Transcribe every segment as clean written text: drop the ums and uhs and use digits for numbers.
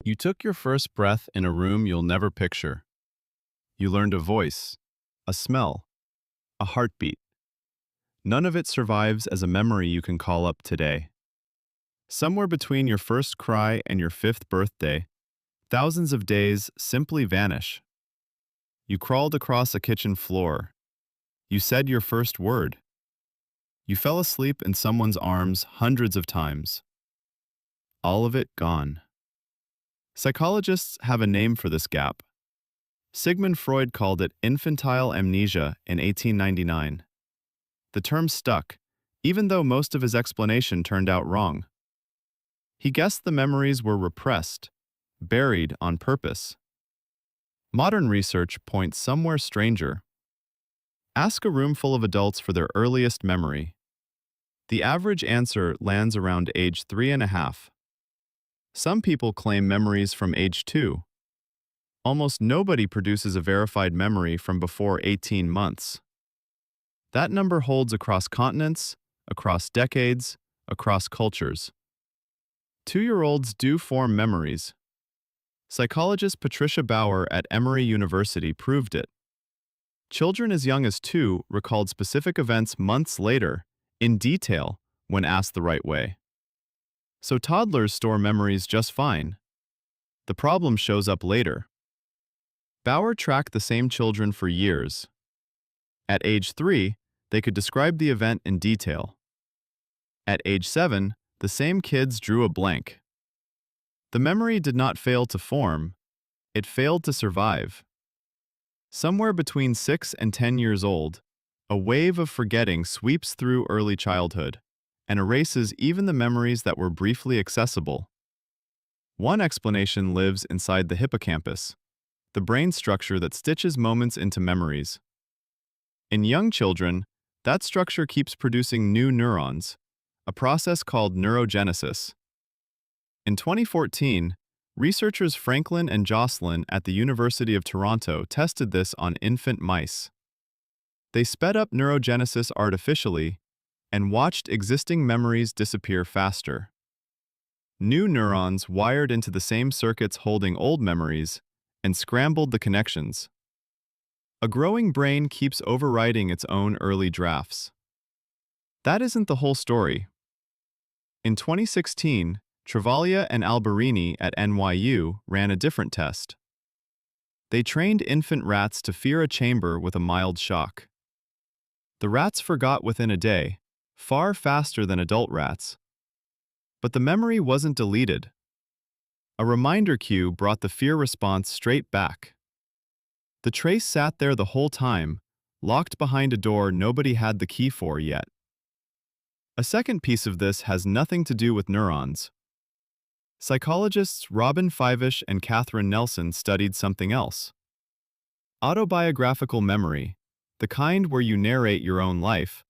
You took your first breath in a room you'll never picture. You learned a voice, a smell, a heartbeat. None of it survives as a memory you can call up today. Somewhere between your first cry and your fifth birthday, thousands of days simply vanish. You crawled across a kitchen floor. You said your first word. You fell asleep in someone's arms hundreds of times. All of it gone. Psychologists have a name for this gap. Sigmund Freud called it infantile amnesia in 1899. The term stuck, even though most of his explanation turned out wrong. He guessed the memories were repressed, buried on purpose. Modern research points somewhere stranger. Ask a room full of adults for their earliest memory. The average answer lands around age 3.5. Some people claim memories from age 2. Almost nobody produces a verified memory from before 18 months. That number holds across continents, across decades, across cultures. 2-year-olds do form memories. Psychologist Patricia Bauer at Emory University proved it. Children as young as 2 recalled specific events months later, in detail, when asked the right way. So toddlers store memories just fine. The problem shows up later. Bauer tracked the same children for years. At age 3, they could describe the event in detail. At age 7, the same kids drew a blank. The memory did not fail to form, it failed to survive. Somewhere between 6 and 10 years old, a wave of forgetting sweeps through early childhood and erases even the memories that were briefly accessible. One explanation lives inside the hippocampus, the brain structure that stitches moments into memories. In young children, that structure keeps producing new neurons, a process called neurogenesis. In 2014, researchers Frankland and Josselyn at the University of Toronto tested this on infant mice. They sped up neurogenesis artificially and watched existing memories disappear faster. New neurons wired into the same circuits holding old memories and scrambled the connections. A growing brain keeps overwriting its own early drafts. That isn't the whole story. In 2016, Travaglia and Alberini at NYU ran a different test. They trained infant rats to fear a chamber with a mild shock. The rats forgot within a day, far faster than adult rats. But the memory wasn't deleted. A reminder cue brought the fear response straight back. The trace sat there the whole time, locked behind a door nobody had the key for yet. A second piece of this has nothing to do with neurons. Psychologists Robin Fivish and Catherine Nelson studied something else. Autobiographical memory, the kind where you narrate your own life,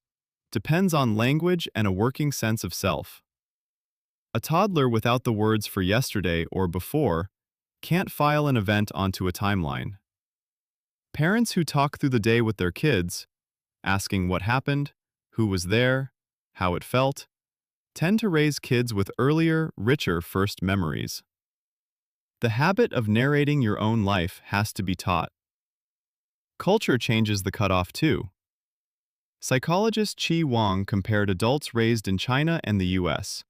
depends on language and a working sense of self. A toddler without the words for yesterday or before can't file an event onto a timeline. Parents who talk through the day with their kids, asking what happened, who was there, how it felt, tend to raise kids with earlier, richer first memories. The habit of narrating your own life has to be taught. Culture changes the cutoff too. Psychologist Qi Wang compared adults raised in China and the US.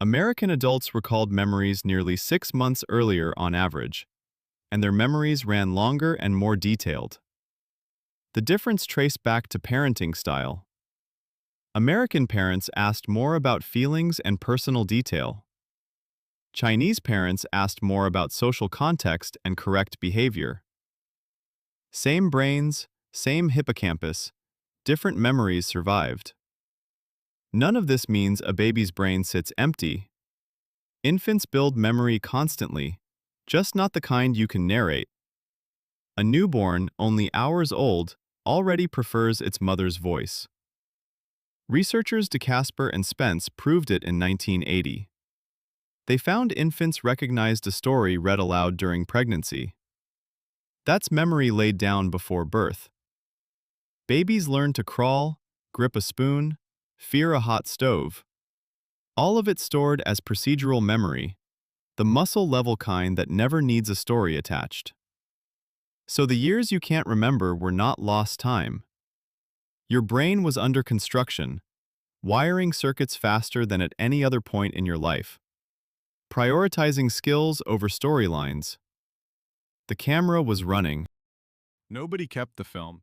American adults recalled memories nearly 6 months earlier on average, and their memories ran longer and more detailed. The difference traced back to parenting style. American parents asked more about feelings and personal detail. Chinese parents asked more about social context and correct behavior. Same brains, same hippocampus, different memories survived. None of this means a baby's brain sits empty. Infants build memory constantly, just not the kind you can narrate. A newborn, only hours old, already prefers its mother's voice. Researchers DeCasper and Spence proved it in 1980. They found infants recognized a story read aloud during pregnancy. That's memory laid down before birth. Babies learn to crawl, grip a spoon, fear a hot stove. All of it stored as procedural memory, the muscle-level kind that never needs a story attached. So the years you can't remember were not lost time. Your brain was under construction, wiring circuits faster than at any other point in your life, prioritizing skills over storylines. The camera was running. Nobody kept the film.